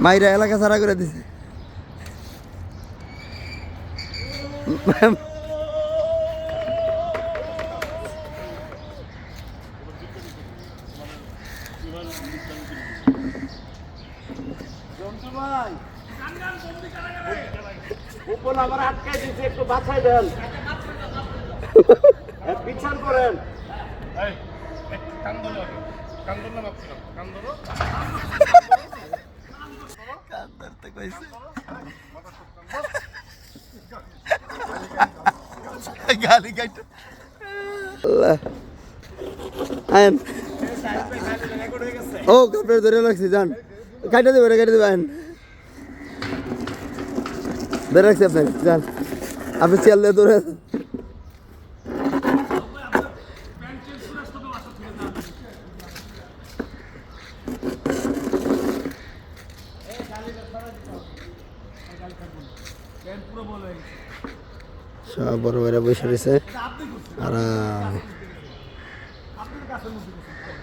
মাইরা এলাকা ছাড়া করে দিছে। আমার আটকাই দিচ্ছে, একটু বাছাই দেন, বিচার করেন। গালি কাইটা আইন ও কাপড় ধরে লাগছে যান কাইটা দেবে কাইটা দেবে আইন ধরে রাখছি আপনাকে যান আপনি চেয়ার দিয়ে ধরে সব বড় বড় বসে রয়েছে আর